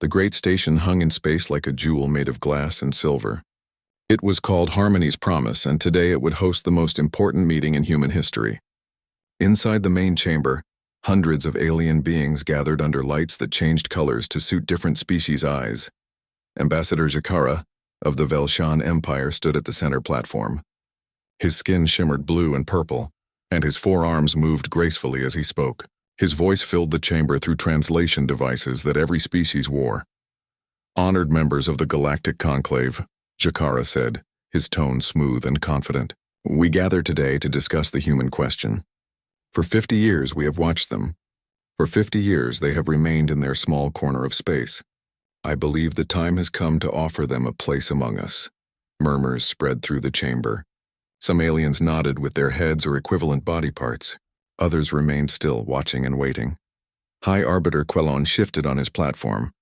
The great station hung in space like a jewel made of glass and silver. It was called Harmony's Promise, and today it would host the most important meeting in human history. Inside the main chamber, hundreds of alien beings gathered under lights that changed colors to suit different species' eyes. Ambassador Jakara of the Velshan Empire stood at the center platform. His skin shimmered blue and purple, and his forearms moved gracefully as he spoke. His voice filled the chamber through translation devices that every species wore. "Honored members of the Galactic Conclave," Jakara said, his tone smooth and confident. "We gather today to discuss the human question. For 50 years we have watched them. For 50 years they have remained in their small corner of space. I believe the time has come to offer them a place among us." Murmurs spread through the chamber. Some aliens nodded with their heads or equivalent body parts. Others remained still, watching and waiting. High Arbiter Quellon shifted on his platform.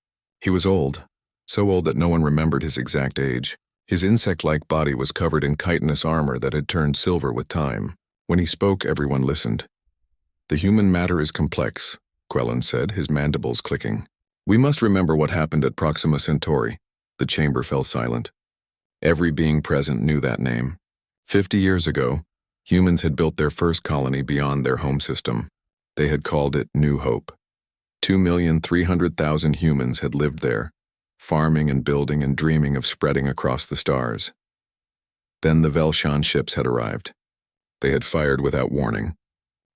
He was old, so old that no one remembered his exact age. His insect-like body was covered in chitinous armor that had turned silver with time. When he spoke, everyone listened. "The human matter is complex," Quellon said, his mandibles clicking. "We must remember what happened at Proxima Centauri." The chamber fell silent. Every being present knew that name. 50 years ago, humans had built their first colony beyond their home system. They had called it New Hope. 2,300,000 humans had lived there, farming and building and dreaming of spreading across the stars. Then the Velshan ships had arrived. They had fired without warning.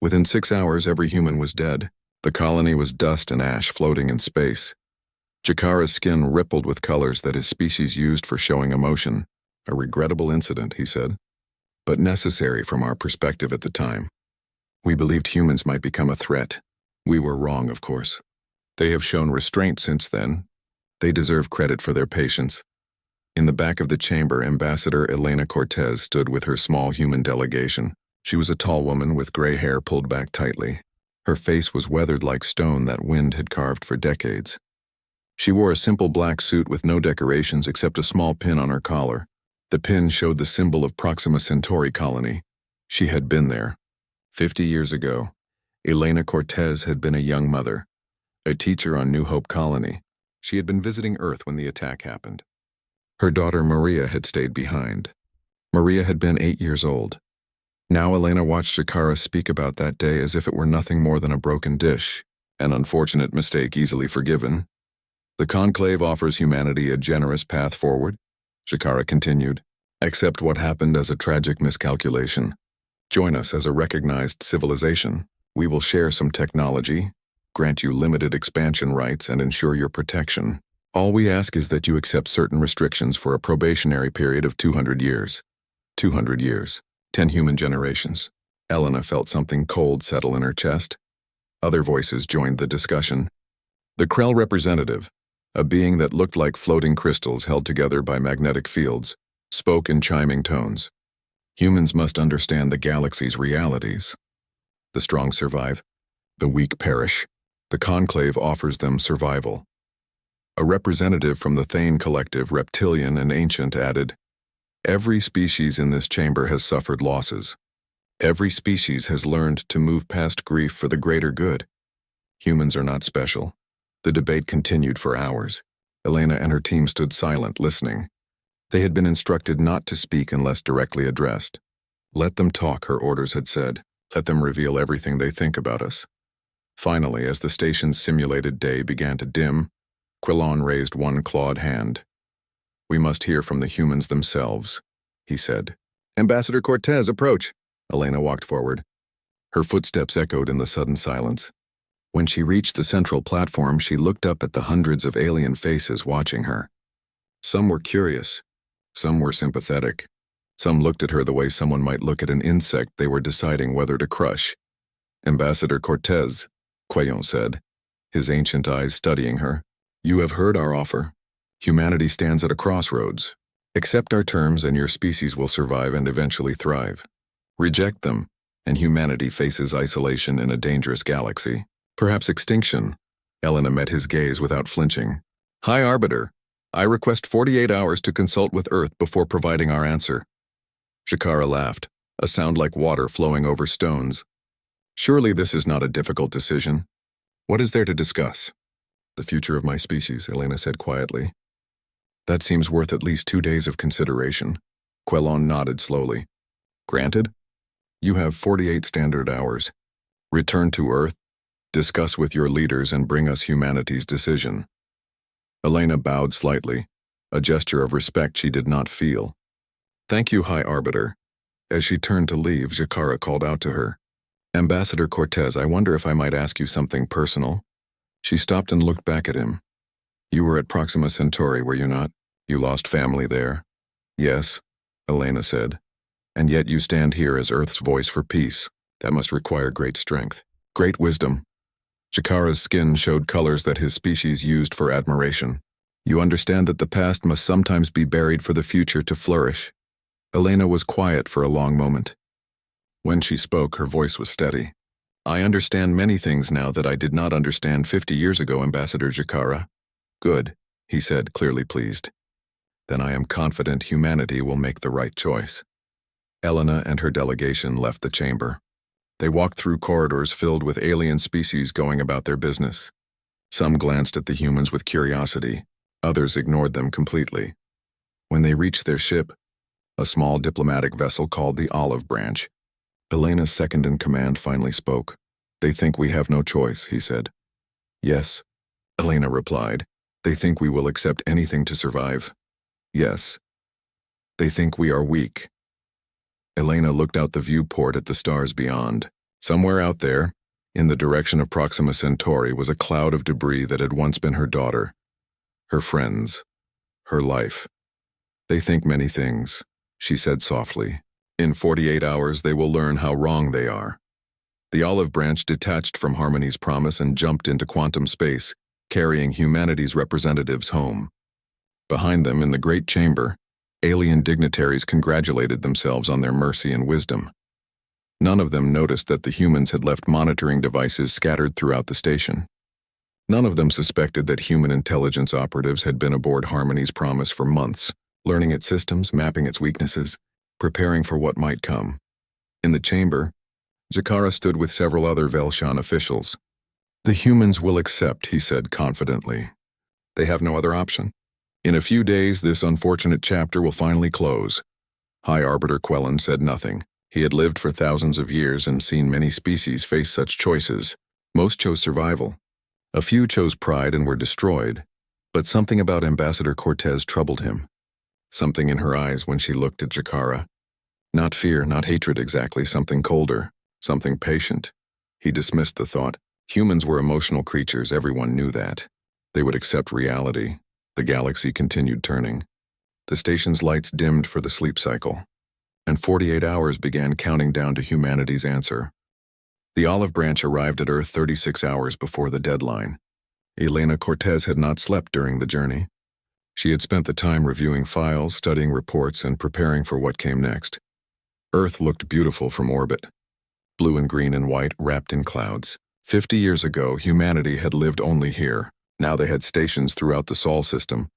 Within 6 hours, every human was dead. The colony was dust and ash floating in space. Jakara's skin rippled with colors that his species used for showing emotion. "A regrettable incident," he said, "but necessary from our perspective at the time. We believed humans might become a threat. We were wrong, of course. They have shown restraint since then. They deserve credit for their patience." In the back of the chamber, Ambassador Elena Cortez stood with her small human delegation. She was a tall woman with gray hair pulled back tightly. Her face was weathered like stone that wind had carved for decades. She wore a simple black suit with no decorations except a small pin on her collar. The pin showed the symbol of Proxima Centauri colony. She had been there. 50 years ago, Elena Cortez had been a young mother, a teacher on New Hope Colony. She had been visiting Earth when the attack happened. Her daughter Maria had stayed behind. Maria had been 8 years old. Now Elena watched Jakara speak about that day as if it were nothing more than a broken dish, an unfortunate mistake easily forgiven. "The Conclave offers humanity a generous path forward," Jakara continued. "Accept what happened as a tragic miscalculation. Join us as a recognized civilization. We will share some technology, grant you limited expansion rights, and ensure your protection. All we ask is that you accept certain restrictions for a probationary period of 200 years. 200 years. 10 human generations." Elena felt something cold settle in her chest. Other voices joined the discussion. The Krell representative, a being that looked like floating crystals held together by magnetic fields, spoke in chiming tones. "Humans must understand the galaxy's realities. The strong survive. The weak perish. The Conclave offers them survival." A representative from the Thane Collective, Reptilian and Ancient, added, "Every species in this chamber has suffered losses. Every species has learned to move past grief for the greater good. Humans are not special." The debate continued for hours. Elena and her team stood silent, listening. They had been instructed not to speak unless directly addressed. "Let them talk," her orders had said. "Let them reveal everything they think about us." Finally, as the station's simulated day began to dim, Quellon raised one clawed hand. "We must hear from the humans themselves," he said. "Ambassador Cortez, approach." Elena walked forward. Her footsteps echoed in the sudden silence. When she reached the central platform, she looked up at the hundreds of alien faces watching her. Some were curious. Some were sympathetic. Some looked at her the way someone might look at an insect they were deciding whether to crush. "Ambassador Cortez," Quellon said, his ancient eyes studying her, "you have heard our offer. Humanity stands at a crossroads. Accept our terms and your species will survive and eventually thrive. Reject them, and humanity faces isolation in a dangerous galaxy. Perhaps extinction." Elena met his gaze without flinching. "High Arbiter, I request 48 hours to consult with Earth before providing our answer." Jakara laughed, a sound like water flowing over stones. "Surely this is not a difficult decision. What is there to discuss?" The future of my species, Elena said quietly. That seems worth at least 2 days of consideration. Quellon nodded slowly. Granted. You have 48 standard hours. Return to Earth, discuss with your leaders, and bring us humanity's decision. Elena bowed slightly, a gesture of respect she did not feel. Thank you, High Arbiter. As she turned to leave, Jakara called out to her. Ambassador Cortez, I wonder if I might ask you something personal? She stopped and looked back at him. You were at Proxima Centauri, were you not? You lost family there. Yes, Elena said. And yet you stand here as Earth's voice for peace. That must require great strength, great wisdom. Jakara's skin showed colors that his species used for admiration. You understand that the past must sometimes be buried for the future to flourish. Elena was quiet for a long moment. When she spoke, her voice was steady. I understand many things now that I did not understand 50 years ago, Ambassador Jakara. Good, he said, clearly pleased. Then I am confident humanity will make the right choice. Elena and her delegation left the chamber. They walked through corridors filled with alien species going about their business. Some glanced at the humans with curiosity, others ignored them completely. When they reached their ship, a small diplomatic vessel called the Olive Branch, Elena's second-in-command finally spoke. They think we have no choice, he said. Yes, Elena replied. They think we will accept anything to survive. Yes. They think we are weak. Elena looked out the viewport at the stars beyond. Somewhere out there, in the direction of Proxima Centauri, was a cloud of debris that had once been her daughter, her friends, her life. They think many things, she said softly. In 48 hours, they will learn how wrong they are. The Olive Branch detached from Harmony's promise and jumped into quantum space, carrying humanity's representatives home. Behind them, in the great chamber, alien dignitaries congratulated themselves on their mercy and wisdom. None of them noticed that the humans had left monitoring devices scattered throughout the station. None of them suspected that human intelligence operatives had been aboard Harmony's promise for months, learning its systems, mapping its weaknesses, preparing for what might come. In the chamber, Jakara stood with several other Velshan officials. The humans will accept, he said confidently. They have no other option. In a few days, this unfortunate chapter will finally close. High Arbiter Quellon said nothing. He had lived for thousands of years and seen many species face such choices. Most chose survival. A few chose pride and were destroyed. But something about Ambassador Cortez troubled him. Something in her eyes when she looked at Jakara. Not fear, not hatred exactly, something colder, something patient. He dismissed the thought. Humans were emotional creatures, everyone knew that. They would accept reality. The galaxy continued turning. The station's lights dimmed for the sleep cycle, and 48 hours began counting down to humanity's answer. The Olive Branch arrived at Earth 36 hours before the deadline. Elena Cortez had not slept during the journey. She had spent the time reviewing files, studying reports, and preparing for what came next. Earth looked beautiful from orbit. Blue and green and white, wrapped in clouds. 50 years ago, humanity had lived only here. Now they had stations throughout the Sol system,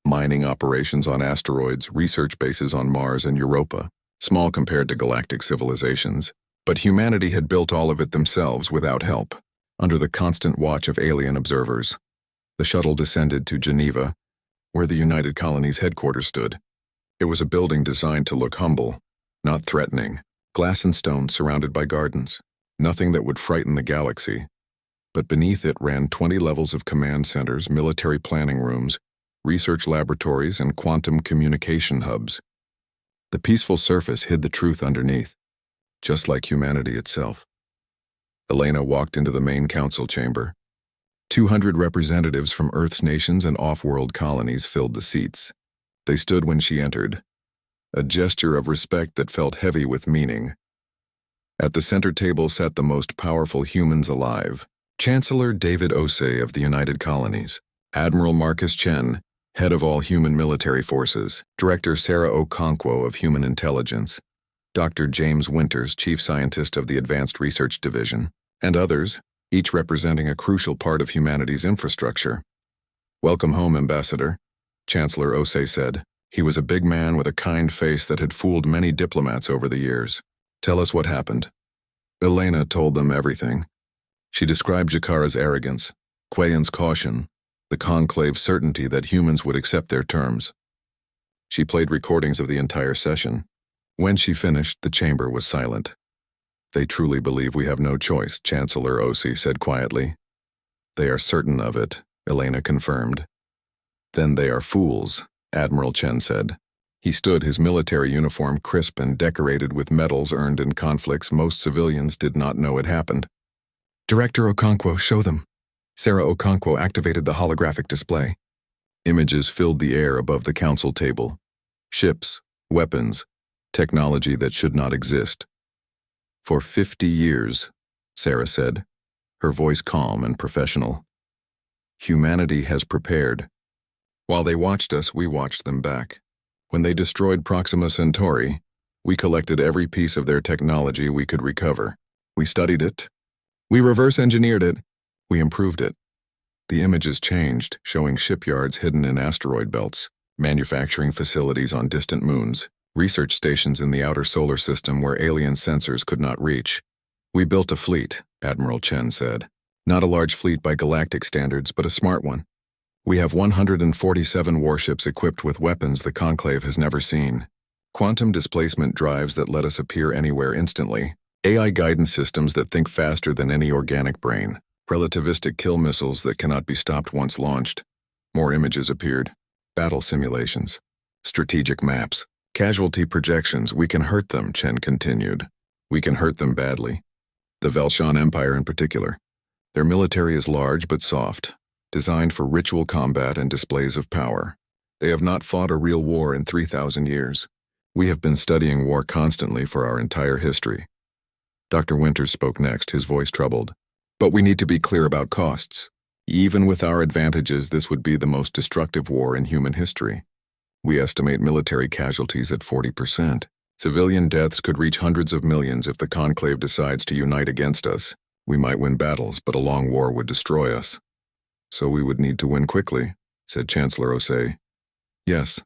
mining operations on asteroids, research bases on Mars and Europa, small compared to galactic civilizations. But humanity had built all of it themselves without help, under the constant watch of alien observers. The shuttle descended to Geneva, where the United Colonies headquarters stood. It was a building designed to look humble, not threatening, glass and stone surrounded by gardens, nothing that would frighten the galaxy. But beneath it ran 20 levels of command centers, military planning rooms, research laboratories, and quantum communication hubs. The peaceful surface hid the truth underneath, just like humanity itself. Elena walked into the main council chamber. 200 representatives from Earth's nations and off-world colonies filled the seats. They stood when she entered, a gesture of respect that felt heavy with meaning. At the center table sat the most powerful humans alive. Chancellor David Osei of the United Colonies, Admiral Marcus Chen, head of all human military forces, Director Sarah Okonkwo of Human Intelligence, Dr. James Winters, Chief Scientist of the Advanced Research Division, and others, each representing a crucial part of humanity's infrastructure. Welcome home, Ambassador, Chancellor Osei said. He was a big man with a kind face that had fooled many diplomats over the years. Tell us what happened. Elena told them everything. She described Jakara's arrogance, Quayon's caution, the conclave's certainty that humans would accept their terms. She played recordings of the entire session. When she finished, the chamber was silent. "They truly believe we have no choice," Chancellor Osi said quietly. "They are certain of it," Elena confirmed. "Then they are fools," Admiral Chen said. He stood, his military uniform crisp and decorated with medals earned in conflicts most civilians did not know had happened. "Director Okonkwo, show them." Sarah Okonkwo activated the holographic display. Images filled the air above the council table. Ships, weapons, technology that should not exist. "For 50 years, Sarah said, her voice calm and professional. "Humanity has prepared. While they watched us, we watched them back. When they destroyed Proxima Centauri, we collected every piece of their technology we could recover. We studied it. We reverse-engineered it. We improved it. The images changed, showing shipyards hidden in asteroid belts, manufacturing facilities on distant moons, research stations in the outer solar system where alien sensors could not reach. We built a fleet," Admiral Chen said. "Not a large fleet by galactic standards, but a smart one. We have 147 warships equipped with weapons the Conclave has never seen. Quantum displacement drives that let us appear anywhere instantly. AI guidance systems that think faster than any organic brain. Relativistic kill missiles that cannot be stopped once launched." More images appeared. Battle simulations. Strategic maps. Casualty projections. "We can hurt them," Chen continued. "We can hurt them badly. The Velshan Empire in particular. Their military is large but soft, designed for ritual combat and displays of power. They have not fought a real war in 3,000 years. We have been studying war constantly for our entire history." Dr. Winters spoke next, his voice troubled. "But we need to be clear about costs. Even with our advantages, this would be the most destructive war in human history. We estimate military casualties at 40%. Civilian deaths could reach hundreds of millions if the Conclave decides to unite against us. We might win battles, but a long war would destroy us." "So we would need to win quickly," said Chancellor Osei. "Yes,"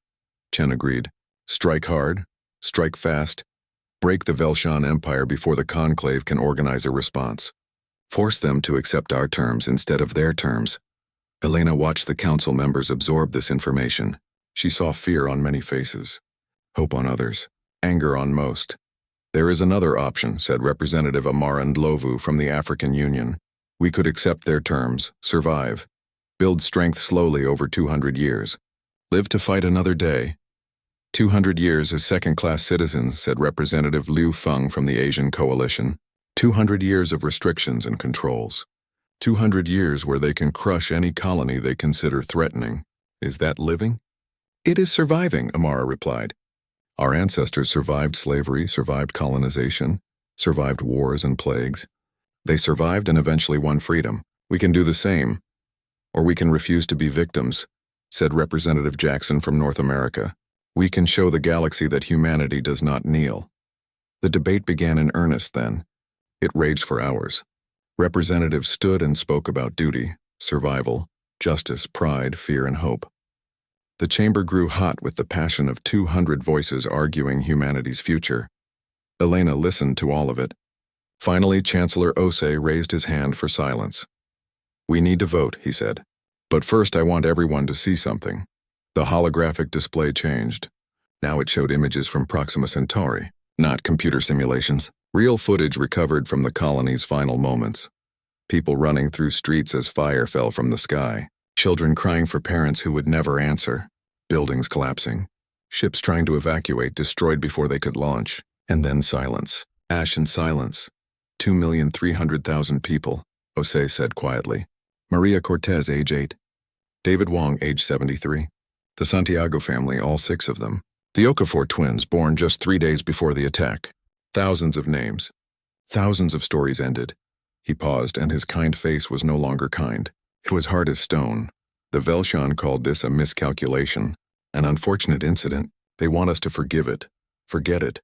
Chen agreed. "Strike hard, strike fast, break the Velshan Empire before the Conclave can organize a response. Force them to accept our terms instead of their terms." Elena watched the council members absorb this information. She saw fear on many faces, hope on others, anger on most. "There is another option," said Representative Amara Ndlovu from the African Union. "We could accept their terms, survive, build strength slowly over 200 years, live to fight another day. 200 years as second-class citizens," said Representative Liu Feng from the Asian Coalition. 200 years of restrictions and controls. 200 years where they can crush any colony they consider threatening. Is that living? "It is surviving," Amara replied. "Our ancestors survived slavery, survived colonization, survived wars and plagues. They survived and eventually won freedom. We can do the same. Or we can refuse to be victims," said Representative Jackson from North America. "We can show the galaxy that humanity does not kneel." The debate began in earnest then. It raged for hours. Representatives stood and spoke about duty, survival, justice, pride, fear, and hope. The chamber grew hot with the passion of 200 voices arguing humanity's future. Elena listened to all of it. Finally, Chancellor Osei raised his hand for silence. "We need to vote," he said. "But first I want everyone to see something." The holographic display changed. Now it showed images from Proxima Centauri, not computer simulations. Real footage recovered from the colony's final moments. People running through streets as fire fell from the sky. Children crying for parents who would never answer. Buildings collapsing. Ships trying to evacuate, destroyed before they could launch. And then silence. Ash and silence. 2,300,000 people, Osei said quietly. Maria Cortez, age 8. David Wong, age 73. The Santiago family, all 6 of them. The Okafor twins, born just 3 days before the attack. Thousands of names. Thousands of stories ended. He paused, and his kind face was no longer kind. It was hard as stone. The Velshan called this a miscalculation, an unfortunate incident. They want us to forgive it, forget it,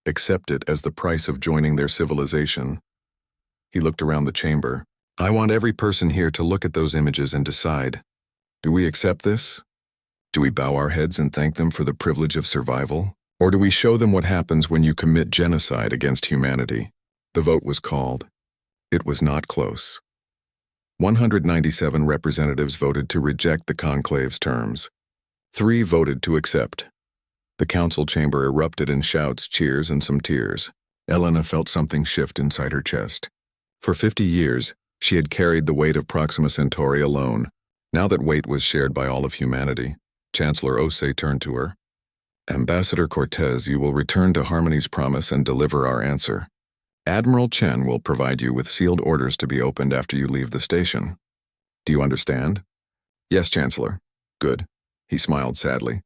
accept it as the price of joining their civilization. He looked around the chamber. "I want every person here to look at those images and decide. Do we accept this? Do we bow our heads and thank them for the privilege of survival? Or do we show them what happens when you commit genocide against humanity?" The vote was called. It was not close. 197 representatives voted to reject the conclave's terms. 3 voted to accept. The council chamber erupted in shouts, cheers, and some tears. Elena felt something shift inside her chest. For 50 years, she had carried the weight of Proxima Centauri alone. Now that weight was shared by all of humanity, Chancellor Osei turned to her. Ambassador Cortez, you will return to Harmony's promise and deliver our answer. Admiral Chen will provide you with sealed orders to be opened after you leave the station. Do you understand? Yes, Chancellor. Good. He smiled sadly.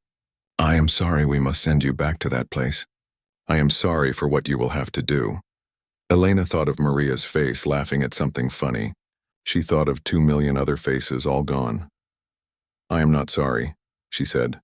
I am sorry we must send you back to that place. I am sorry for what you will have to do. Elena thought of Maria's face laughing at something funny. She thought of 2 million other faces all gone. I am not sorry, she said.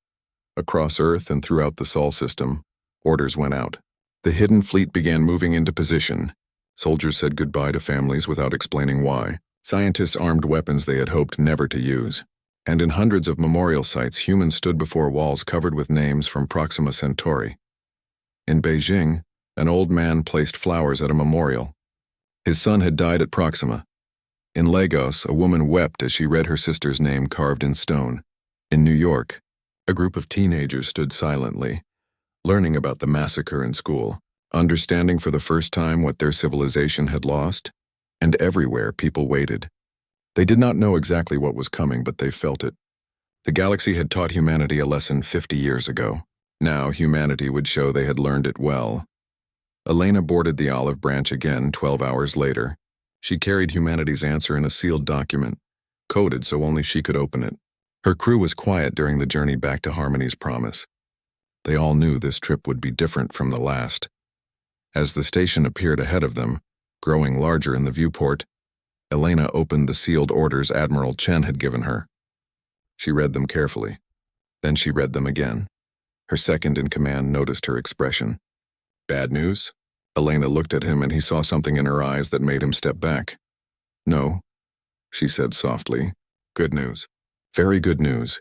Across Earth and throughout the Sol system, orders went out. The hidden fleet began moving into position. Soldiers said goodbye to families without explaining why. Scientists armed weapons they had hoped never to use. And in hundreds of memorial sites, humans stood before walls covered with names from Proxima Centauri. In Beijing, an old man placed flowers at a memorial. His son had died at Proxima. In Lagos, a woman wept as she read her sister's name carved in stone. In New York, a group of teenagers stood silently, learning about the massacre in school, understanding for the first time what their civilization had lost, and everywhere people waited. They did not know exactly what was coming, but they felt it. The galaxy had taught humanity a lesson 50 years ago. Now humanity would show they had learned it well. Elena boarded the Olive Branch again 12 hours later. She carried humanity's answer in a sealed document, coded so only she could open it. Her crew was quiet during the journey back to Harmony's promise. They all knew this trip would be different from the last. As the station appeared ahead of them, growing larger in the viewport, Elena opened the sealed orders Admiral Chen had given her. She read them carefully. Then she read them again. Her second-in-command noticed her expression. Bad news? Elena looked at him and he saw something in her eyes that made him step back. No, she said softly. Good news. Very good news.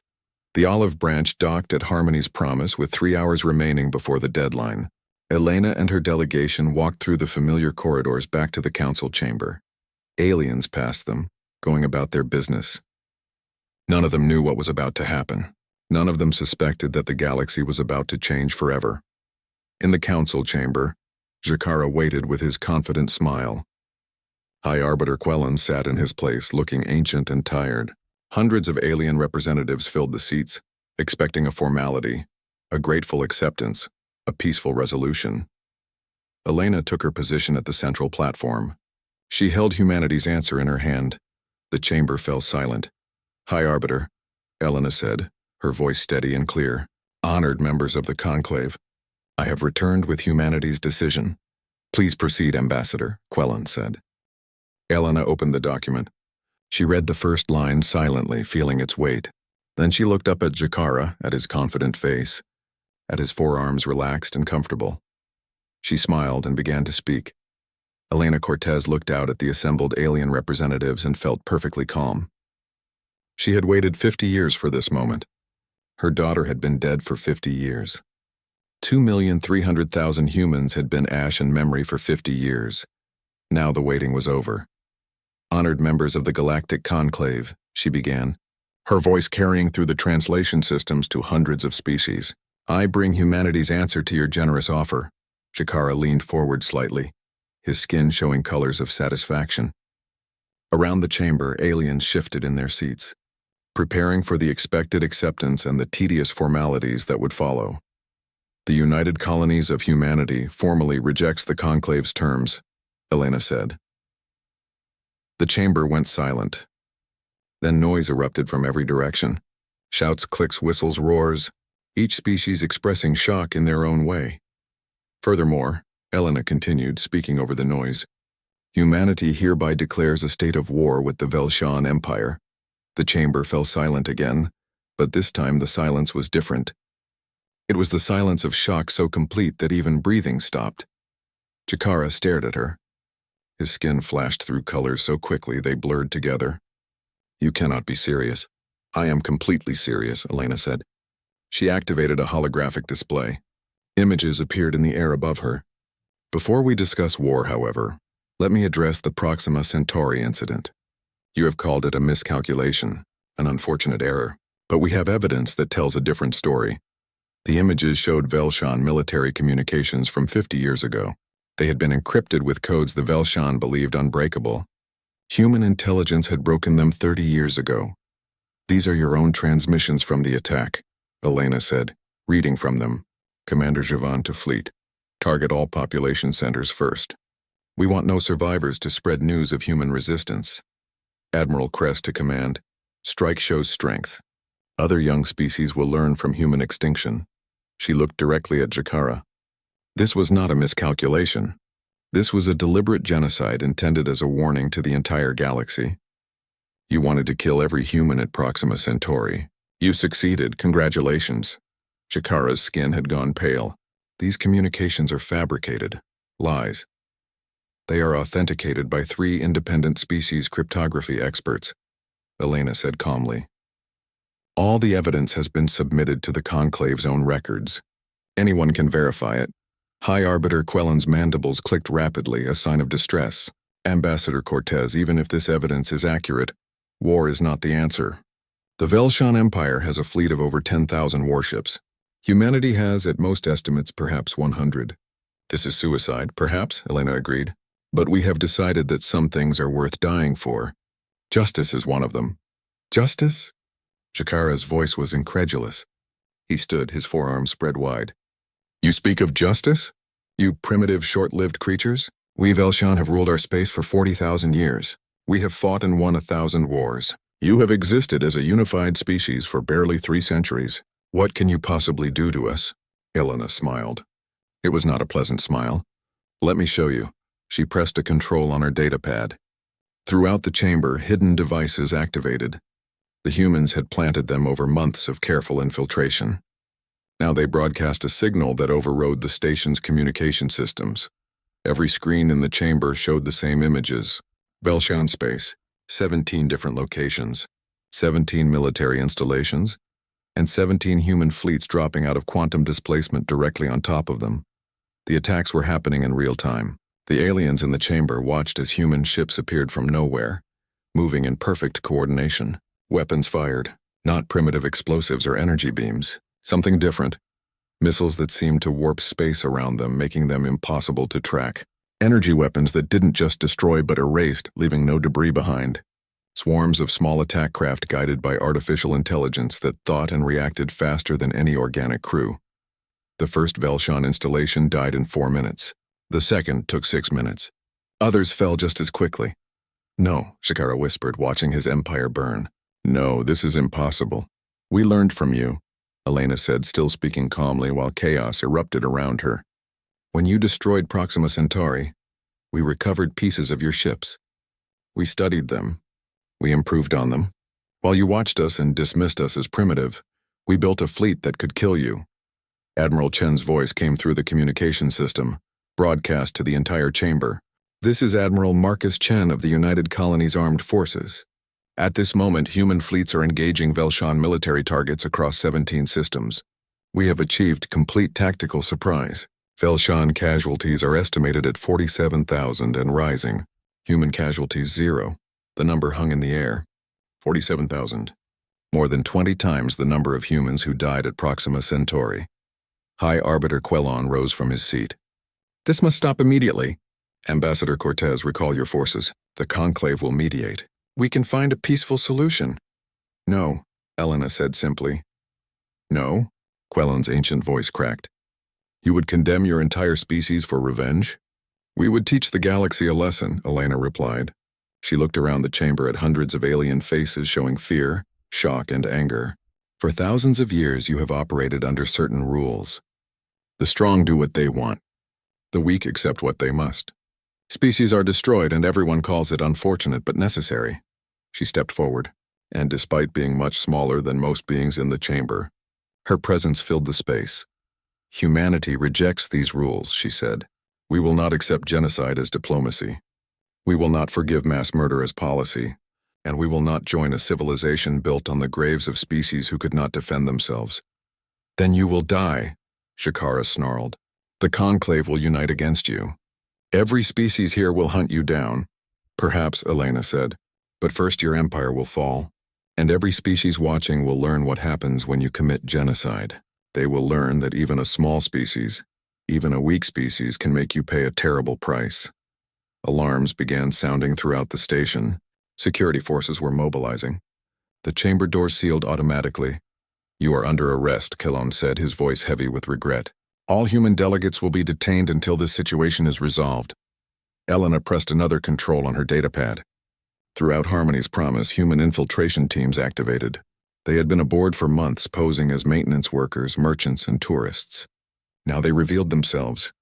The Olive Branch docked at Harmony's promise with 3 hours remaining before the deadline. Elena and her delegation walked through the familiar corridors back to the council chamber. Aliens passed them, going about their business. None of them knew what was about to happen. None of them suspected that the galaxy was about to change forever. In the council chamber, Jakara waited with his confident smile. High Arbiter Quellan sat in his place, looking ancient and tired. Hundreds of alien representatives filled the seats, expecting a formality, a grateful acceptance, a peaceful resolution. Elena took her position at the central platform. She held humanity's answer in her hand. The chamber fell silent. High Arbiter, Elena said, her voice steady and clear. Honored members of the conclave, I have returned with humanity's decision. Please proceed, Ambassador, Quellan said. Elena opened the document. She read the first line silently, feeling its weight. Then she looked up at Jakara, at his confident face, at his forearms relaxed and comfortable. She smiled and began to speak. Elena Cortez looked out at the assembled alien representatives and felt perfectly calm. She had waited 50 years for this moment. Her daughter had been dead for 50 years. 2,300,000 humans had been ash and memory for 50 years. Now the waiting was over. Honored members of the Galactic Conclave, she began, her voice carrying through the translation systems to hundreds of species. I bring humanity's answer to your generous offer. Jakara leaned forward slightly, his skin showing colors of satisfaction. Around the chamber, aliens shifted in their seats, preparing for the expected acceptance and the tedious formalities that would follow. The United Colonies of Humanity formally rejects the conclave's terms, Elena said. The chamber went silent. Then noise erupted from every direction. Shouts, clicks, whistles, roars, each species expressing shock in their own way. Furthermore, Elena continued, speaking over the noise, humanity hereby declares a state of war with the Velshan Empire. The chamber fell silent again, but this time the silence was different. It was the silence of shock so complete that even breathing stopped. Jakara stared at her. His skin flashed through colors so quickly they blurred together. You cannot be serious. I am completely serious, Elena said. She activated a holographic display. Images appeared in the air above her. Before we discuss war, however, let me address the Proxima Centauri incident. You have called it a miscalculation, an unfortunate error, but we have evidence that tells a different story. The images showed Velshan military communications from 50 years ago. They had been encrypted with codes the Velshan believed unbreakable. Human intelligence had broken them 30 years ago. These are your own transmissions from the attack, Elena said, reading from them. Commander Javan to fleet. Target all population centers first. We want no survivors to spread news of human resistance. Admiral Crest to command. Strike shows strength. Other young species will learn from human extinction. She looked directly at Jakara. This was not a miscalculation. This was a deliberate genocide intended as a warning to the entire galaxy. You wanted to kill every human at Proxima Centauri. You succeeded, congratulations. Jakara's skin had gone pale. These communications are fabricated. Lies. They are authenticated by 3 independent species cryptography experts, Elena said calmly. All the evidence has been submitted to the Conclave's own records. Anyone can verify it. High Arbiter Quellen's mandibles clicked rapidly, a sign of distress. Ambassador Cortez, even if this evidence is accurate, war is not the answer. The Velshan Empire has a fleet of over 10,000 warships. Humanity has, at most estimates, perhaps 100. This is suicide, perhaps, Elena agreed. But we have decided that some things are worth dying for. Justice is one of them. Justice? Jakara's voice was incredulous. He stood, his forearms spread wide. You speak of justice? You primitive, short-lived creatures? We Velshan have ruled our space for 40,000 years. We have fought and won 1,000 wars. You have existed as a unified species for barely 3 centuries. What can you possibly do to us? Elena smiled. It was not a pleasant smile. Let me show you. She pressed a control on her datapad. Throughout the chamber, hidden devices activated. The humans had planted them over months of careful infiltration. Now they broadcast a signal that overrode the station's communication systems. Every screen in the chamber showed the same images. Velshan space, 17 different locations, 17 military installations, and 17 human fleets dropping out of quantum displacement directly on top of them. The attacks were happening in real time. The aliens in the chamber watched as human ships appeared from nowhere, moving in perfect coordination. Weapons fired, not primitive explosives or energy beams. Something different. Missiles that seemed to warp space around them, making them impossible to track. Energy weapons that didn't just destroy but erased, leaving no debris behind. Swarms of small attack craft guided by artificial intelligence that thought and reacted faster than any organic crew. The first Velshan installation died in 4 minutes. The second took 6 minutes. Others fell just as quickly. No, Jakara whispered, watching his empire burn. No, this is impossible. We learned from you, Elena said, still speaking calmly while chaos erupted around her. When you destroyed Proxima Centauri, we recovered pieces of your ships. We studied them. We improved on them. While you watched us and dismissed us as primitive, we built a fleet that could kill you. Admiral Chen's voice came through the communication system, broadcast to the entire chamber. This is Admiral Marcus Chen of the United Colonies Armed Forces. At this moment, human fleets are engaging Velshan military targets across 17 systems. We have achieved complete tactical surprise. Velshan casualties are estimated at 47,000 and rising. Human casualties 0. The number hung in the air. 47,000. More than 20 times the number of humans who died at Proxima Centauri. High Arbiter Quellon rose from his seat. This must stop immediately. Ambassador Cortez, recall your forces. The Conclave will mediate. We can find a peaceful solution. No, Elena said simply. No? Quellon's ancient voice cracked. You would condemn your entire species for revenge? We would teach the galaxy a lesson, Elena replied. She looked around the chamber at hundreds of alien faces showing fear, shock, and anger. For thousands of years you have operated under certain rules. The strong do what they want. The weak accept what they must. Species are destroyed and everyone calls it unfortunate but necessary. She stepped forward, and despite being much smaller than most beings in the chamber, her presence filled the space. Humanity rejects these rules, she said. We will not accept genocide as diplomacy. We will not forgive mass murder as policy, and we will not join a civilization built on the graves of species who could not defend themselves. Then you will die, Jakara snarled. The Conclave will unite against you. Every species here will hunt you down. Perhaps, Elena said, But first your empire will fall, and every species watching will learn what happens when you commit genocide. They will learn that even a small species, even a weak species, can make you pay a terrible price. Alarms began sounding throughout the station. Security forces were mobilizing. The chamber doors sealed automatically. "You are under arrest," Kelon said, his voice heavy with regret. "All human delegates will be detained until this situation is resolved." Elena pressed another control on her datapad. Throughout Harmony's promise, human infiltration teams activated. They had been aboard for months, posing as maintenance workers, merchants, and tourists. Now they revealed themselves.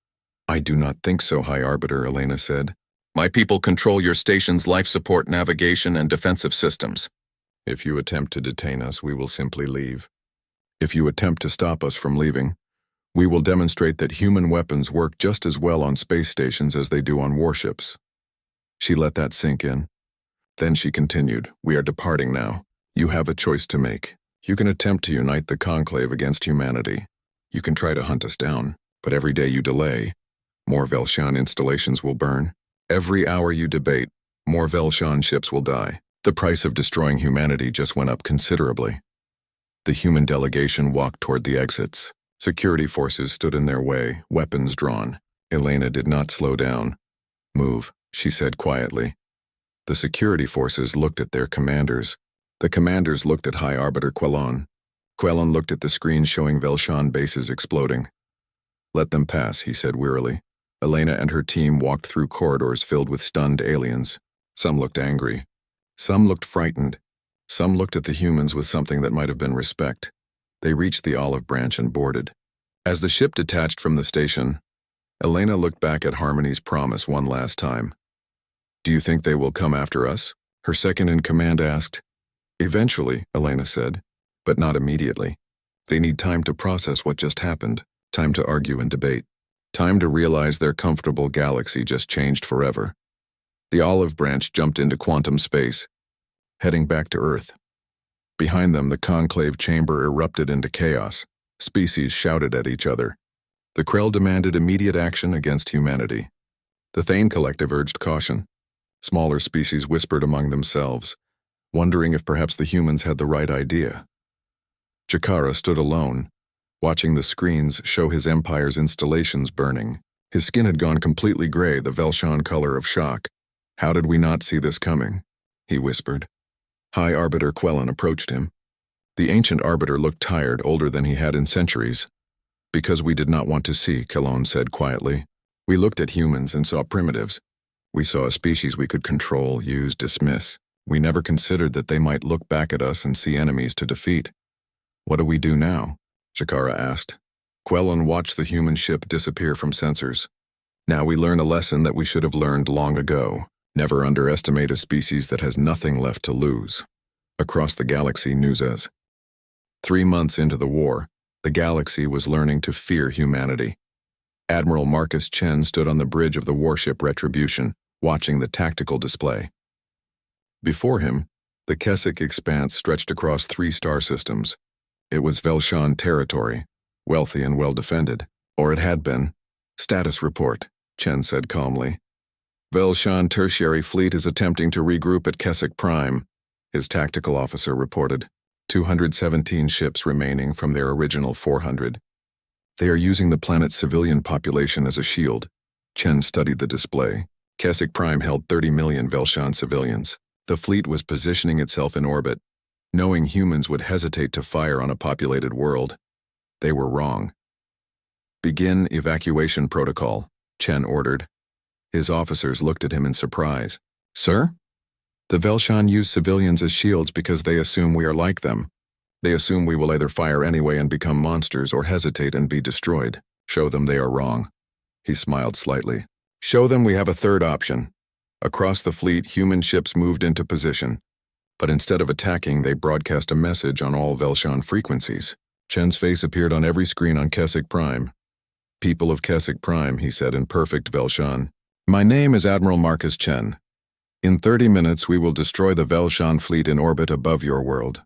"I do not think so, High Arbiter," Elena said. "My people control your station's life support, navigation, and defensive systems. If you attempt to detain us, we will simply leave. If you attempt to stop us from leaving, we will demonstrate that human weapons work just as well on space stations as they do on warships." She let that sink in. Then she continued, "We are departing now. You have a choice to make. You can attempt to unite the conclave against humanity. You can try to hunt us down, but every day you delay, more Velshan installations will burn. Every hour you debate, more Velshan ships will die. The price of destroying humanity just went up considerably." The human delegation walked toward the exits. Security forces stood in their way, weapons drawn. Elena did not slow down. "Move," she said quietly. The security forces looked at their commanders. The commanders looked at High Arbiter Quelon. Quelon looked at the screen showing Velshan bases exploding. "Let them pass," he said wearily. Elena and her team walked through corridors filled with stunned aliens. Some looked angry. Some looked frightened. Some looked at the humans with something that might have been respect. They reached the olive branch and boarded. As the ship detached from the station, Elena looked back at Harmony's promise one last time. "Do you think they will come after us?" her second-in-command asked. "Eventually," Elena said, "but not immediately. They need time to process what just happened, time to argue and debate, time to realize their comfortable galaxy just changed forever." The olive branch jumped into quantum space, heading back to Earth. Behind them, the conclave chamber erupted into chaos. Species shouted at each other. The Krell demanded immediate action against humanity. The Thane Collective urged caution. Smaller species whispered among themselves, wondering if perhaps the humans had the right idea. Chikara stood alone, watching the screens show his empire's installations burning. His skin had gone completely gray, the Velshan color of shock. "How did we not see this coming?" he whispered. High Arbiter Quelon approached him. The ancient arbiter looked tired, older than he had in centuries. "Because we did not want to see," Quelon said quietly. "We looked at humans and saw primitives. We saw a species we could control, use, dismiss. We never considered that they might look back at us and see enemies to defeat." "What do we do now?" Chikara asked. Quelon watched the human ship disappear from sensors. "Now we learn a lesson that we should have learned long ago. Never underestimate a species that has nothing left to lose." Across the galaxy, Nuzes. 3 months into the war, the galaxy was learning to fear humanity. Admiral Marcus Chen stood on the bridge of the warship Retribution, watching the tactical display. Before him, the Keswick expanse stretched across 3 star systems. It was Velshan territory, wealthy and well-defended, or it had been. "Status report," Chen said calmly. "Velshan tertiary fleet is attempting to regroup at Keswick Prime," his tactical officer reported. 217 ships remaining from their original 400. "They are using the planet's civilian population as a shield." Chen studied the display. Keswick Prime held 30 million Velshan civilians. The fleet was positioning itself in orbit, knowing humans would hesitate to fire on a populated world. They were wrong. "Begin evacuation protocol," Chen ordered. His officers looked at him in surprise. "Sir?" "The Velshan use civilians as shields because they assume we are like them. They assume we will either fire anyway and become monsters or hesitate and be destroyed. Show them they are wrong." He smiled slightly. "Show them we have a third option." Across the fleet, human ships moved into position. But instead of attacking, they broadcast a message on all Velshan frequencies. Chen's face appeared on every screen on Keswick Prime. "People of Keswick Prime," he said in perfect Velshan. "My name is Admiral Marcus Chen. In 30 minutes, we will destroy the Velshan fleet in orbit above your world.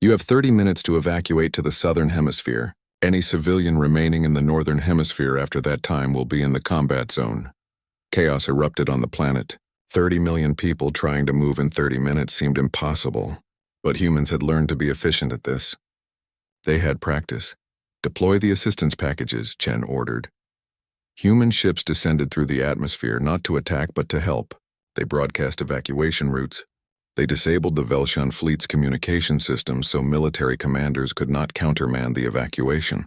You have 30 minutes to evacuate to the southern hemisphere. Any civilian remaining in the northern hemisphere after that time will be in the combat zone." Chaos erupted on the planet. 30 million people trying to move in 30 minutes seemed impossible, but humans had learned to be efficient at this. They had practice. Deploy the assistance packages, Chen ordered. Human ships descended through the atmosphere not to attack but to help. They broadcast evacuation routes. They disabled the Velshan fleet's communication systems so military commanders could not countermand the evacuation.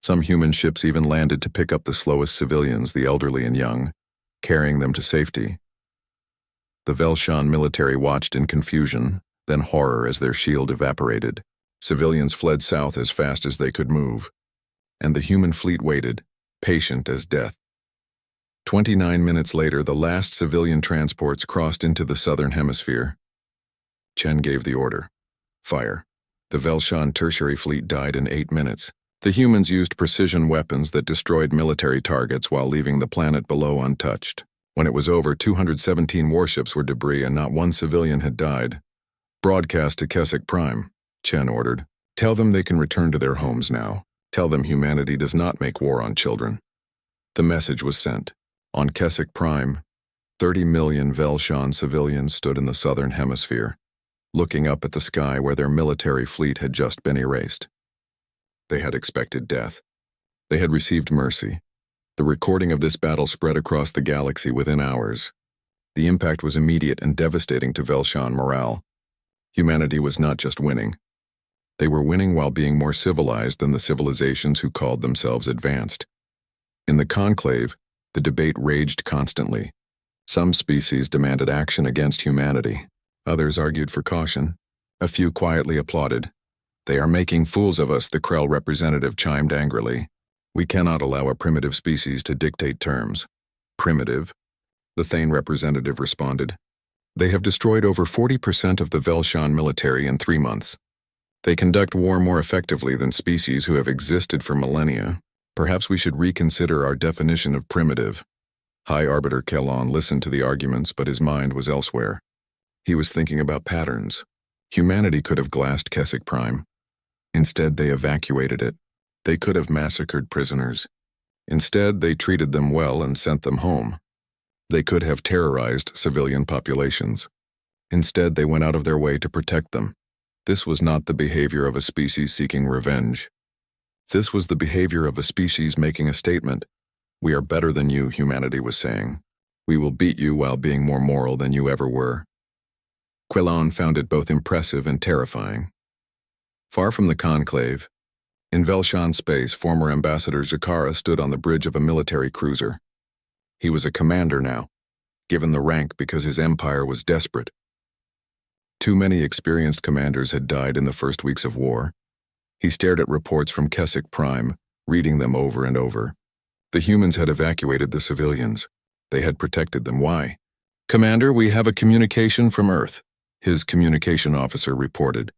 Some human ships even landed to pick up the slowest civilians, the elderly and young, carrying them to safety. The Velshan military watched in confusion, then horror as their shield evaporated. Civilians fled south as fast as they could move, and the human fleet waited, patient as death. 29 minutes later, the last civilian transports crossed into the southern hemisphere. Chen gave the order. Fire. The Velshan tertiary fleet died in 8 minutes. The humans used precision weapons that destroyed military targets while leaving the planet below untouched. When it was over, 217 warships were debris and not one civilian had died. Broadcast to Keswick Prime, Chen ordered. Tell them they can return to their homes now. Tell them humanity does not make war on children. The message was sent. On Keswick Prime, 30 million Velshan civilians stood in the southern hemisphere, looking up at the sky where their military fleet had just been erased. They had expected death. They had received mercy. The recording of this battle spread across the galaxy within hours. The impact was immediate and devastating to Velshan morale. Humanity was not just winning. They were winning while being more civilized than the civilizations who called themselves advanced. In the conclave, the debate raged constantly. Some species demanded action against humanity. Others argued for caution. A few quietly applauded. They are making fools of us, the Krell representative chimed angrily. We cannot allow a primitive species to dictate terms. Primitive? The Thane representative responded. They have destroyed over 40% of the Velshan military in 3 months. They conduct war more effectively than species who have existed for millennia. Perhaps we should reconsider our definition of primitive. High Arbiter Kellon listened to the arguments, but his mind was elsewhere. He was thinking about patterns. Humanity could have glassed Keswick Prime. Instead, they evacuated it. They could have massacred prisoners. Instead, they treated them well and sent them home. They could have terrorized civilian populations. Instead, they went out of their way to protect them. This was not the behavior of a species seeking revenge. This was the behavior of a species making a statement. We are better than you, humanity was saying. We will beat you while being more moral than you ever were. Quilon found it both impressive and terrifying. Far from the conclave, in Velshan space, former Ambassador Jakara stood on the bridge of a military cruiser. He was a commander now, given the rank because his empire was desperate. Too many experienced commanders had died in the first weeks of war. He stared at reports from Keswick Prime, reading them over and over. The humans had evacuated the civilians. They had protected them. Why? Commander, we have a communication from Earth, his communication officer reported.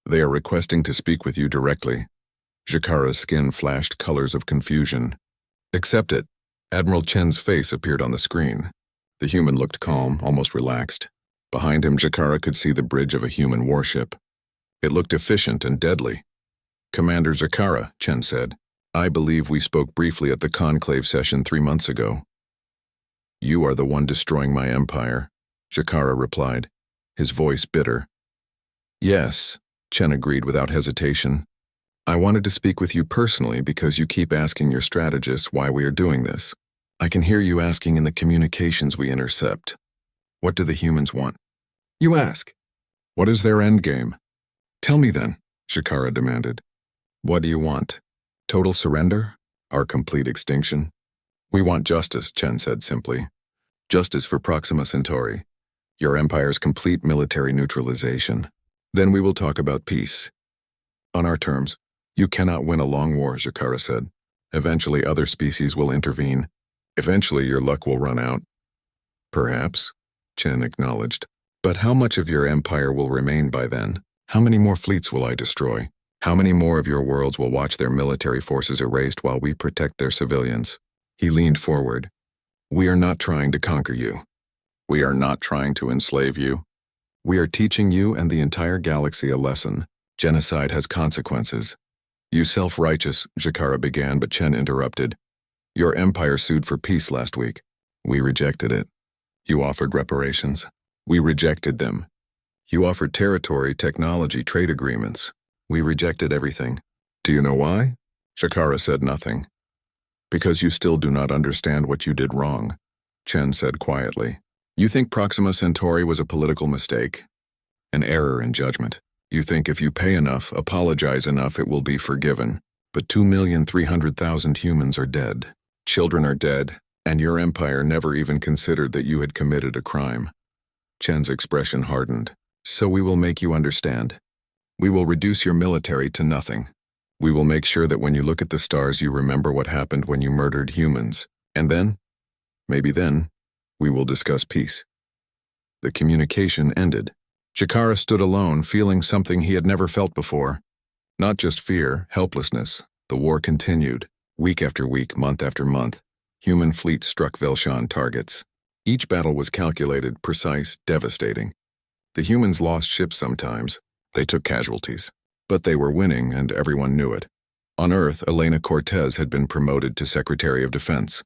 They are requesting to speak with you directly. Jakara's skin flashed colors of confusion. Accept it. Admiral Chen's face appeared on the screen. The human looked calm, almost relaxed. Behind him, Jakara could see the bridge of a human warship. It looked efficient and deadly. Commander Jakara, Chen said, I believe we spoke briefly at the conclave session 3 months ago. You are the one destroying my empire, Jakara replied, his voice bitter. Yes, Chen agreed without hesitation. I wanted to speak with you personally because you keep asking your strategists why we are doing this. I can hear you asking in the communications we intercept. What do the humans want? You ask. What is their endgame? Tell me then, Jakara demanded. What do you want? Total surrender? Our complete extinction? We want justice, Chen said simply. Justice for Proxima Centauri. Your empire's complete military neutralization. Then we will talk about peace. On our terms. You cannot win a long war, Jakara said. Eventually other species will intervene. Eventually your luck will run out. Perhaps, Chen acknowledged. But how much of your empire will remain by then? How many more fleets will I destroy? How many more of your worlds will watch their military forces erased while we protect their civilians? He leaned forward. We are not trying to conquer you. We are not trying to enslave you. We are teaching you and the entire galaxy a lesson. Genocide has consequences. You self-righteous, Jakara began, but Chen interrupted. Your empire sued for peace last week. We rejected it. You offered reparations. We rejected them. You offered territory, technology, trade agreements. We rejected everything. Do you know why? Shakara said nothing. Because you still do not understand what you did wrong, Chen said quietly. You think Proxima Centauri was a political mistake? An error in judgment. You think if you pay enough, apologize enough, it will be forgiven. But 2,300,000 humans are dead. Children are dead, and your empire never even considered that you had committed a crime. Chen's expression hardened. So we will make you understand. We will reduce your military to nothing. We will make sure that when you look at the stars you remember what happened when you murdered humans. And then, maybe then, we will discuss peace. The communication ended. Shakara stood alone, feeling something he had never felt before. Not just fear, helplessness. The war continued. Week after week, month after month, human fleets struck Velshan targets. Each battle was calculated, precise, devastating. The humans lost ships sometimes. They took casualties. But they were winning, and everyone knew it. On Earth, Elena Cortez had been promoted to Secretary of Defense.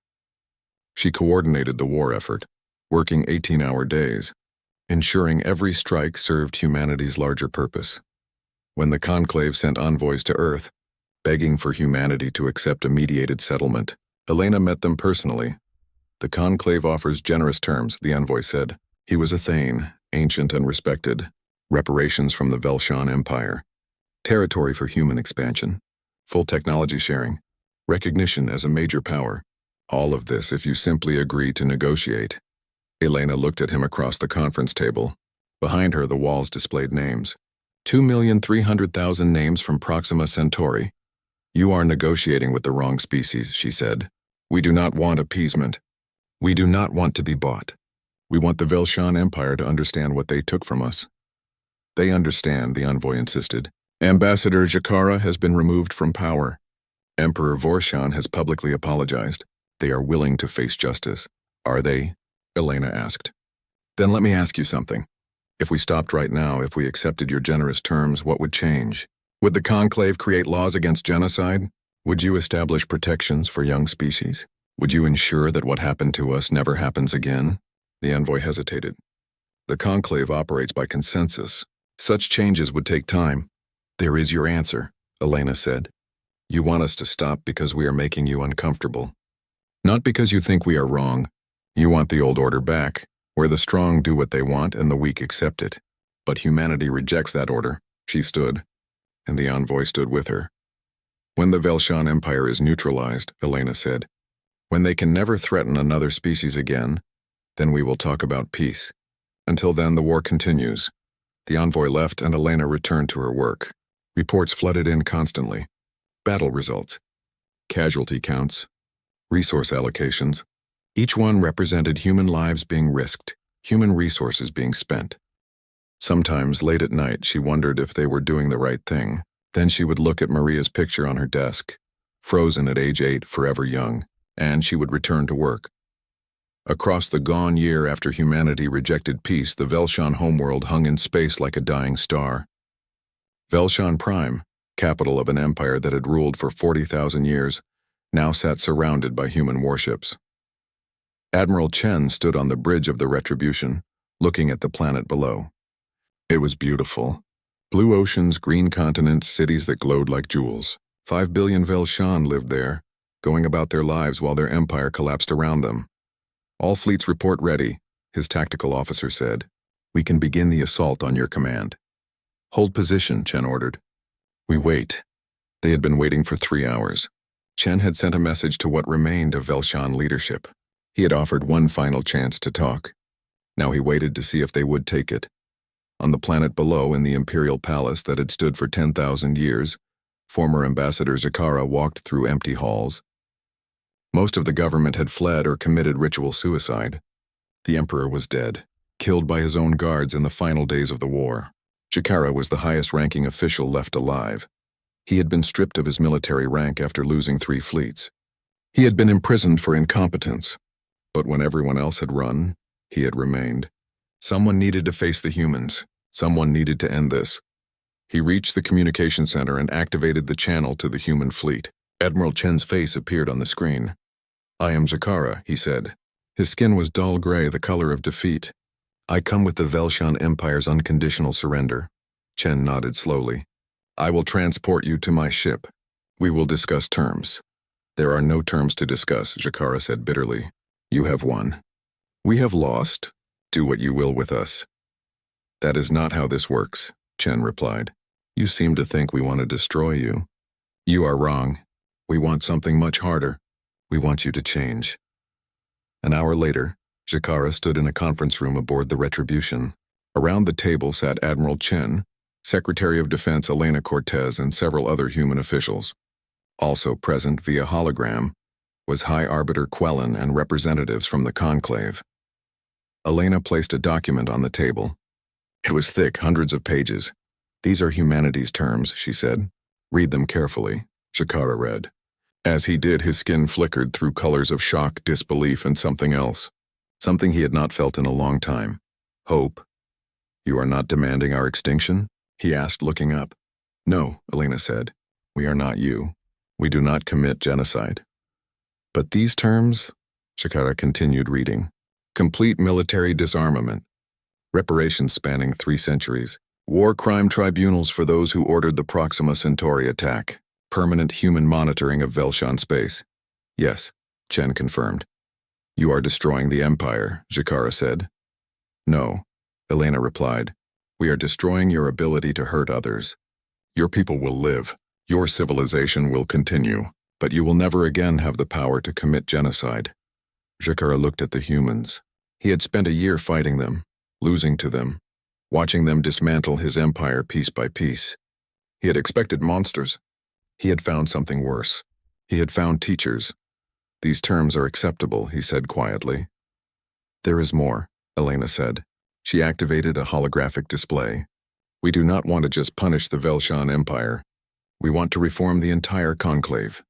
She coordinated the war effort, working 18-hour days, ensuring every strike served humanity's larger purpose. When the Conclave sent envoys to Earth, begging for humanity to accept a mediated settlement, Elena met them personally. The Conclave offers generous terms, the envoy said. He was a Thane, ancient and respected. Reparations from the Velshan Empire. Territory for human expansion. Full technology sharing. Recognition as a major power. All of this if you simply agree to negotiate. Elena looked at him across the conference table. Behind her, the walls displayed names. 2,300,000 names from Proxima Centauri. You are negotiating with the wrong species, she said. We do not want appeasement. We do not want to be bought. We want the Velshan Empire to understand what they took from us. They understand, the envoy insisted. Ambassador Jakara has been removed from power. Emperor Vorshan has publicly apologized. They are willing to face justice. Are they? Elena asked. Then let me ask you something. If we stopped right now, if we accepted your generous terms, what would change? Would the Conclave create laws against genocide? Would you establish protections for young species? Would you ensure that what happened to us never happens again? The envoy hesitated. The Conclave operates by consensus. Such changes would take time. There is your answer, Elena said. You want us to stop because we are making you uncomfortable. Not because you think we are wrong. You want the old order back, where the strong do what they want and the weak accept it. But humanity rejects that order. She stood, and the envoy stood with her. When the Velshan Empire is neutralized, Elena said, when they can never threaten another species again, then we will talk about peace. Until then, the war continues. The envoy left and Elena returned to her work. Reports flooded in constantly. Battle results. Casualty counts. Resource allocations. Each one represented human lives being risked, human resources being spent. Sometimes, late at night, she wondered if they were doing the right thing. Then she would look at Maria's picture on her desk, frozen at age 8, forever young, and she would return to work. Across the gone year after humanity rejected peace, the Velshan homeworld hung in space like a dying star. Velshan Prime, capital of an empire that had ruled for 40,000 years, now sat surrounded by human warships. Admiral Chen stood on the bridge of the Retribution, looking at the planet below. It was beautiful. Blue oceans, green continents, cities that glowed like jewels. 5 billion Velshan lived there, going about their lives while their empire collapsed around them. All fleets report ready, his tactical officer said. We can begin the assault on your command. Hold position, Chen ordered. We wait. They had been waiting for 3 hours. Chen had sent a message to what remained of Velshan leadership. He had offered one final chance to talk. Now he waited to see if they would take it. On the planet below, in the Imperial Palace that had stood for 10,000 years, former Ambassador Zakara walked through empty halls. Most of the government had fled or committed ritual suicide. The Emperor was dead, killed by his own guards in the final days of the war. Zakara was the highest-ranking official left alive. He had been stripped of his military rank after losing 3 fleets. He had been imprisoned for incompetence, but when everyone else had run, he had remained. Someone needed to face the humans. Someone needed to end this. He reached the communication center and activated the channel to the human fleet. Admiral Chen's face appeared on the screen. I am Zakara, he said, His skin was dull gray, the color of defeat. I come with the Velshan Empire's unconditional surrender. Chen nodded slowly. I will transport you to my ship. We will discuss terms. There are no terms to discuss, Jakara said bitterly. You have won. We have lost. Do what you will with us. That is not how this works, Chen replied. You seem to think we want to destroy you. You are wrong. We want something much harder. We want you to change. An hour later, Jakara stood in a conference room aboard the Retribution. Around the table sat Admiral Chen, Secretary of Defense Elena Cortez, and several other human officials. Also present via hologram was High Arbiter Quellen and representatives from the Conclave. Elena placed a document on the table. It was thick, hundreds of pages. These are humanity's terms, she said. Read them carefully, Jakara read. As he did, his skin flickered through colors of shock, disbelief, and something else. Something he had not felt in a long time. Hope. You are not demanding our extinction? He asked, looking up. No, Elena said. We are not you. We do not commit genocide. But these terms, Jakara continued reading. Complete military disarmament. Reparations spanning 3 centuries. War crime tribunals for those who ordered the Proxima Centauri attack. Permanent human monitoring of Velshan space. Yes, Chen confirmed. You are destroying the Empire, Jakara said. No, Elena replied. We are destroying your ability to hurt others. Your people will live. Your civilization will continue. But you will never again have the power to commit genocide. Jakara looked at the humans. He had spent a year fighting them, losing to them, watching them dismantle his empire piece by piece. He had expected monsters. He had found something worse. He had found teachers. These terms are acceptable, he said quietly. There is more, Elena said. She activated a holographic display. We do not want to just punish the Velshan Empire. We want to reform the entire conclave.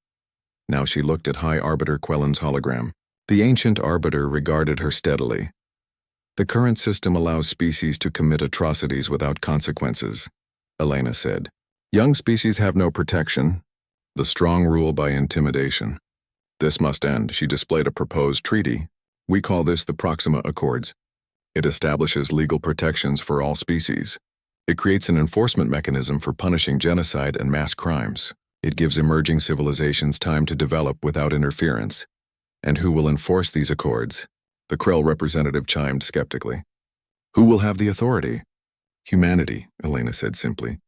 Now she looked at High Arbiter Quellen's hologram. The ancient arbiter regarded her steadily. The current system allows species to commit atrocities without consequences, Elena said. Young species have no protection. The strong rule by intimidation. This must end. She displayed a proposed treaty. We call this the Proxima Accords. It establishes legal protections for all species. It creates an enforcement mechanism for punishing genocide and mass crimes. It gives emerging civilizations time to develop without interference. And who will enforce these accords? The Krell representative chimed skeptically. Who will have the authority? Humanity, Elena said simply.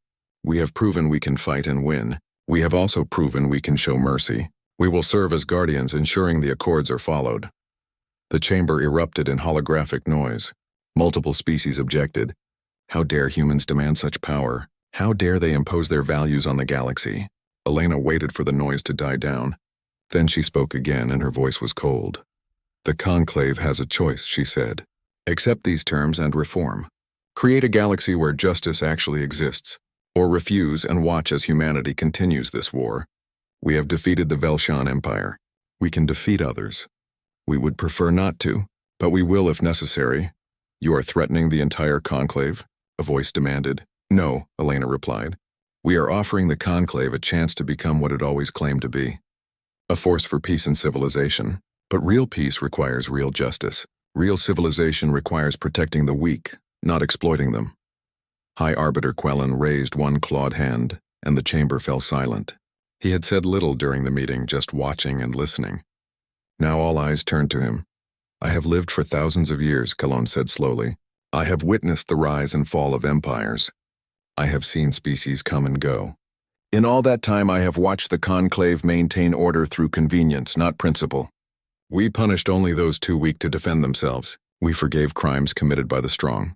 We have proven we can fight and win. We have also proven we can show mercy. We will serve as guardians, ensuring the accords are followed. The chamber erupted in holographic noise. Multiple species objected. How dare humans demand such power? How dare they impose their values on the galaxy? Elena waited for the noise to die down. Then she spoke again, and her voice was cold. The conclave has a choice, she said. Accept these terms and reform. Create a galaxy where justice actually exists. Or refuse and watch as humanity continues this war. We have defeated the Velshan Empire. We can defeat others. We would prefer not to, but we will if necessary. You are threatening the entire conclave? A voice demanded. No, Elena replied. We are offering the conclave a chance to become what it always claimed to be. A force for peace and civilization. But real peace requires real justice. Real civilization requires protecting the weak, not exploiting them. High Arbiter Quellen raised one clawed hand, and the chamber fell silent. He had said little during the meeting, just watching and listening. Now all eyes turned to him. I have lived for thousands of years, Quellen said slowly. I have witnessed the rise and fall of empires. I have seen species come and go. In all that time, I have watched the conclave maintain order through convenience, not principle. We punished only those too weak to defend themselves. We forgave crimes committed by the strong.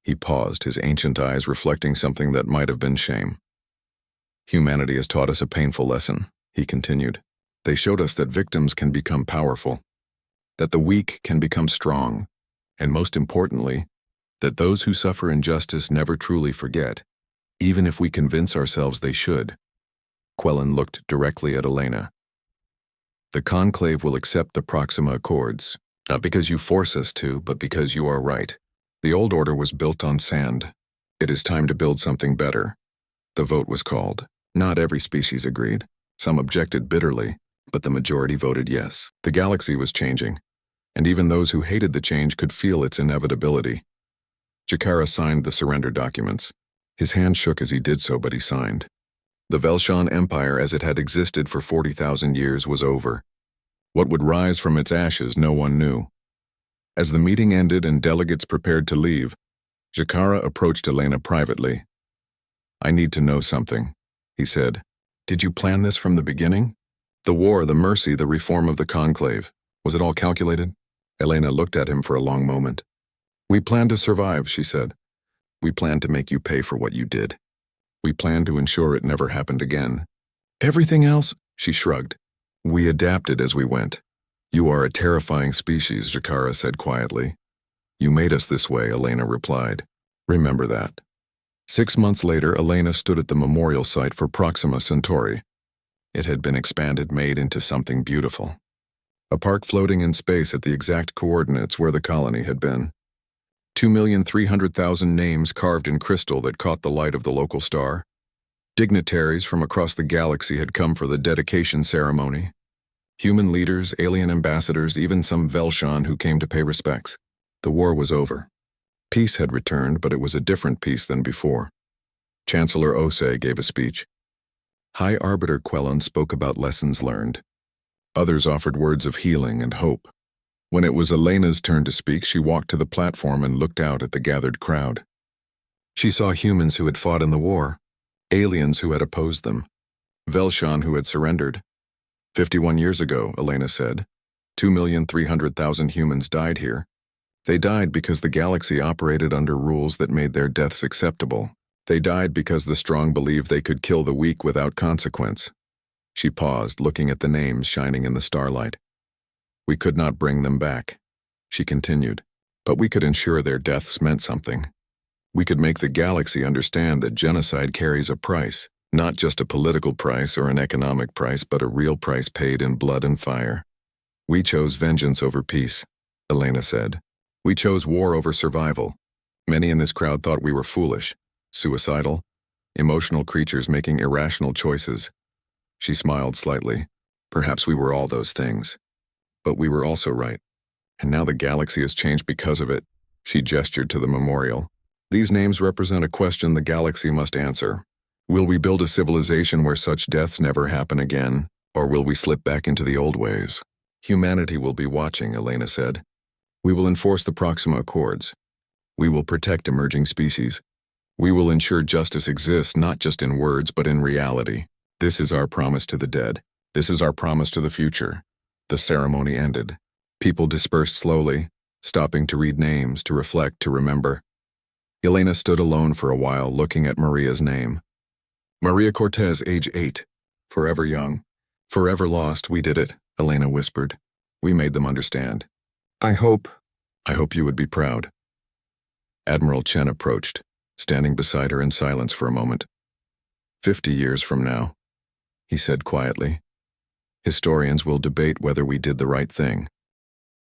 He paused, his ancient eyes reflecting something that might have been shame. Humanity has taught us a painful lesson, he continued. They showed us that victims can become powerful, that the weak can become strong, and most importantly, that those who suffer injustice never truly forget, even if we convince ourselves they should. Quellen looked directly at Elena. The conclave will accept the Proxima Accords, not because you force us to, but because you are right. The old order was built on sand. It is time to build something better. The vote was called. Not every species agreed. Some objected bitterly, but the majority voted yes. The galaxy was changing. and even those who hated the change could feel its inevitability. Jakara signed the surrender documents. His hand shook as he did so, but he signed. The Velshan Empire as it had existed for 40,000 years was over. What would rise from its ashes no one knew. As the meeting ended and delegates prepared to leave, Jakara approached Elena privately. "I need to know something," he said. "Did you plan this from the beginning? The war, the mercy, the reform of the conclave. Was it all calculated?" Elena looked at him for a long moment. "We planned to survive," she said. "We planned to make you pay for what you did. We planned to ensure it never happened again. Everything else," she shrugged. "We adapted as we went." "You are a terrifying species," Jakara said quietly. "You made us this way," Elena replied. "Remember that." 6 months later, Elena stood at the memorial site for Proxima Centauri. It had been expanded, made into something beautiful. A park floating in space at the exact coordinates where the colony had been. 2,300,000 names carved in crystal that caught the light of the local star. Dignitaries from across the galaxy had come for the dedication ceremony. Human leaders, alien ambassadors, even some Velshan who came to pay respects. The war was over. Peace had returned, but it was a different peace than before. Chancellor Osei gave a speech. High Arbiter Quellen spoke about lessons learned. Others offered words of healing and hope. When it was Elena's turn to speak, she walked to the platform and looked out at the gathered crowd. She saw humans who had fought in the war, aliens who had opposed them, Velshan who had surrendered. 51 years ago, Elena said, 2,300,000 humans died here. They died because the galaxy operated under rules that made their deaths acceptable. They died because the strong believed they could kill the weak without consequence. She paused, looking at the names shining in the starlight. We could not bring them back, she continued, but we could ensure their deaths meant something. We could make the galaxy understand that genocide carries a price, not just a political price or an economic price, but a real price paid in blood and fire. We chose vengeance over peace, Elena said. We chose war over survival. Many in this crowd thought we were foolish, suicidal, emotional creatures making irrational choices. She smiled slightly. Perhaps we were all those things. But we were also right. And now the galaxy has changed because of it. She gestured to the memorial. These names represent a question the galaxy must answer. Will we build a civilization where such deaths never happen again, or will we slip back into the old ways? Humanity will be watching, Elena said. We will enforce the Proxima Accords. We will protect emerging species. We will ensure justice exists not just in words but in reality. This is our promise to the dead. This is our promise to the future. The ceremony ended. People dispersed slowly, stopping to read names, to reflect, to remember. Elena stood alone for a while, looking at Maria's name. Maria Cortez, age 8. Forever young. Forever lost, we did it, Elena whispered. We made them understand. I hope you would be proud. Admiral Chen approached, standing beside her in silence for a moment. 50 years from now, he said quietly. Historians will debate whether we did the right thing.